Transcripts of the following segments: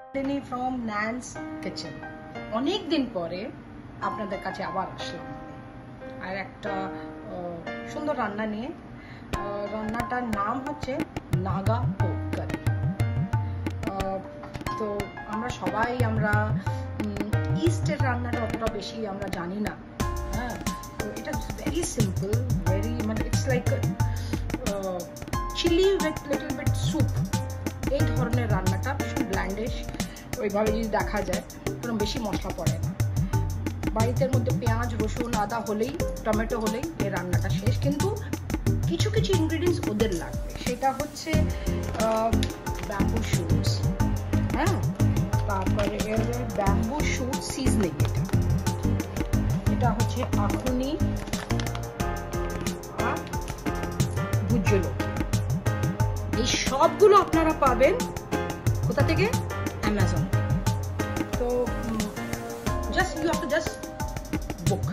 From ন্যান্স kitchen. অনেক দিন পরে আপনাদের কাছে আবার আসলাম আর একটা সুন্দর রান্না নিয়ে। রান্নাটার নাম হচ্ছে নাগা পোক কারি। তো আমরা সবাই ইস্টের রান্নাটা অতটা বেশি আমরা জানি না। হ্যাঁ, তো এটা ভেরি সিম্পল, ভেরি মানে it's like chilli with little bit soup. এই ধরনের রান্নাটা ভীষণ ব্ল্যান্ডিশ, ওইভাবে যদি দেখা যায় কোনো বেশি মশলা পড়ে না। বাড়িতে মধ্যে পেঁয়াজ, রসুন, আদা হলেই, টমেটো হলেই এই রান্নাটা শেষ। কিন্তু কিছু কিছু ইনগ্রিডিয়েন্টস ওদের লাগবে, সেটা হচ্ছে ব্যাম্বু শুটস। হ্যাঁ, তারপরে এর ব্যাম্বু শুট সিজনিং, এটা হচ্ছে আখুনি আর ভুজ্য লতি। এই সবগুলো আপনারা পাবেন কোথা থেকে? অ্যামাজন। তো just you have to just book,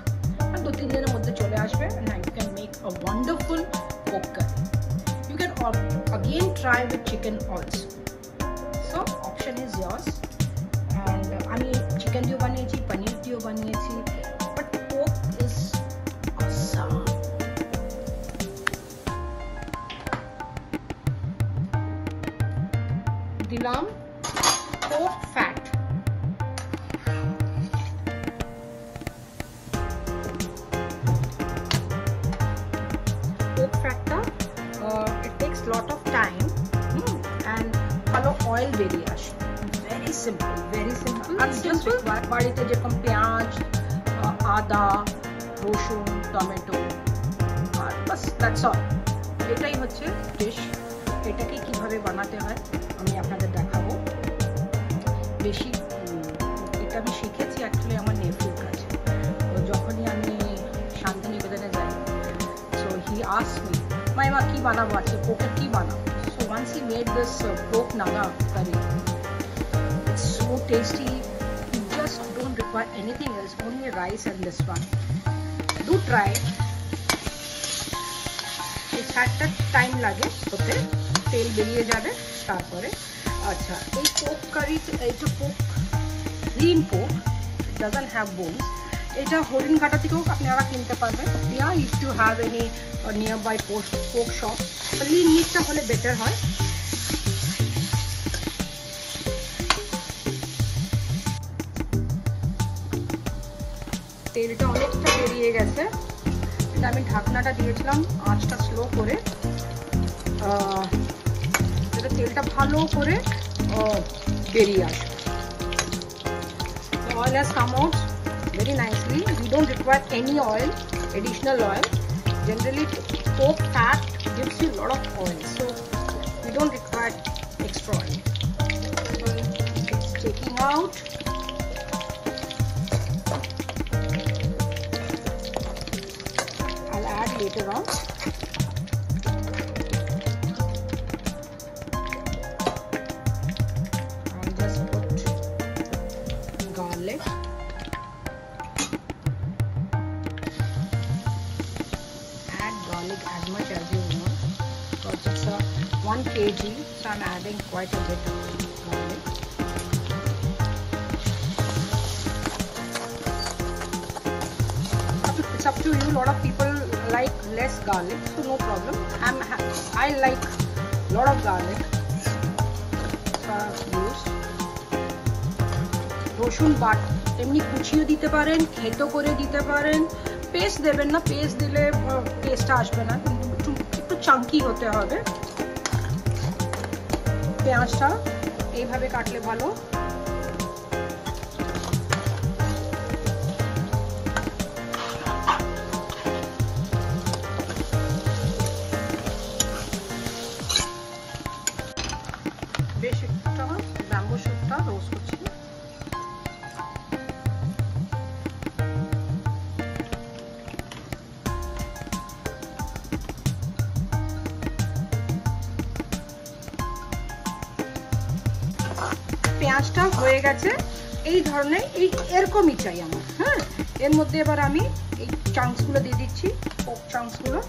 আর 2-3 দিনের মধ্যে চলে আসবে। and you can make a wonderful pork curry. You can again try with chicken also. So option is yours. And আমি চিকেন দিয়েও বানিয়েছি, পনির দিয়েও বানিয়েছি, but pork is awesome. দিলাম pork fat. Pork fatটা it takes lot of time and ভালো oil বেরিয়ে আসে। Very simple, very simple. আর জাস্ট বাড়িতে যেরকম পেঁয়াজ, আদা, রসুন, টমেটো আর বাস, দ্যাটস অল। এটাই হচ্ছে ডিশ। এটাকে কিভাবে বানাতে হয় আমি আপনাদের দেখাবো। বেশি এটা আমি শিখেছি অ্যাকচুয়ালি আমার নেফিউর কাছে। তো যখনই আমি শান্তিনিকেতনে যাই, সো হি আস্কড মি, মাইমা কি বানাবো আজকে, পোকের কি বানাবো? So once he made this pork Naga curry, it's so tasty. You just don't require anything else, only rice and this one. Do try. এই ফ্যাটটা টাইম লাগে হতে, তেল বেরিয়ে যাবে তারপরে। আচ্ছা, এই পোক কারি, এই যে পোক, গ্রিন পোক, ডাজন্ট হ্যাভ বোনস। এটা হরিণ কাটা থেকেও আপনারা কিনতে পারবেন। Yeah, if you have any nearby pork shop, lean মিটটা হলে বেটার হয়। তেলটা অনেকটা বেরিয়ে গেছে। এটা আমি ঢাকনাটা দিয়েছিলাম আঁচটা স্লো করে, যাতে তেলটা ভালো করে বেরিয়ে আসে। Oil has come out very nicely. We don't require any oil, additional oil. Generally, pork fat gives you a lot of oil, so we don't require extra oil. So it's taking out. I'll add later on. I'll just put garlic. Add garlic as much as you want, because it's a 1 kg, so I'm adding quite a bit of garlic. It's up to you. A lot of people like less garlic, so no problem. I like a lot of garlic. Use রসুন but এমনি কুচিও দিতে পারেন, খেতো করে দিতে পারেন। Paste দেবেন না, পেস্ট দিলে টেস্টটা আসবে না, কিন্তু একটু চাঙ্কি হতে হবে। পেঁয়াজটা এইভাবে কাটলে ভালো। বেশ একটা ব্যাম্বু শুটটা রোস্ট করছি। পেঁয়াজটা হয়ে গেছে, এই ধরনের, এরকমই চাই আমার। হ্যাঁ, এর মধ্যে এবার আমি এই চাংসগুলো দিয়ে দিচ্ছি, পোক চাংসগুলো।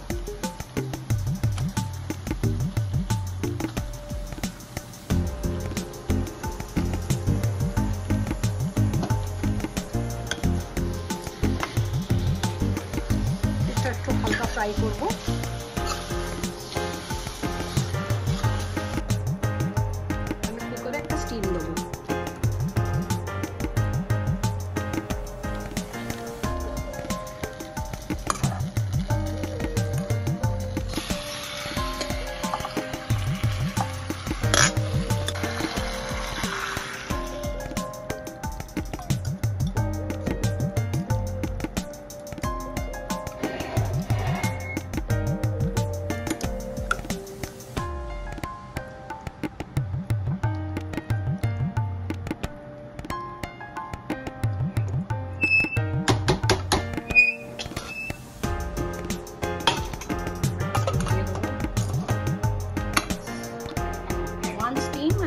ফ্রাই করব। আমি কুকারে একটা স্টিম দেবো।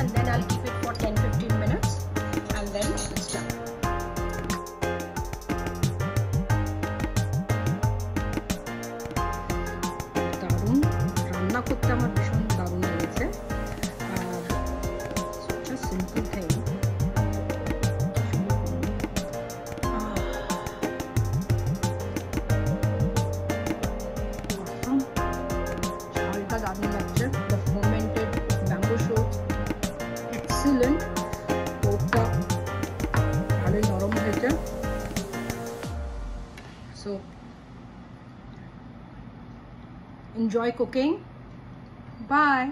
And then I'll keep it for 10-15 minutes and then it's done. দারুণ রান্না করতে আমার ভীষণ দারুণ লেগেছে। such a simple thing. awesome. ঝালটা দারুণ লাগছে। The fermented bamboo shoots excellent. পোকটা ভালোই নরম হয়েছে। So enjoy cooking. Bye.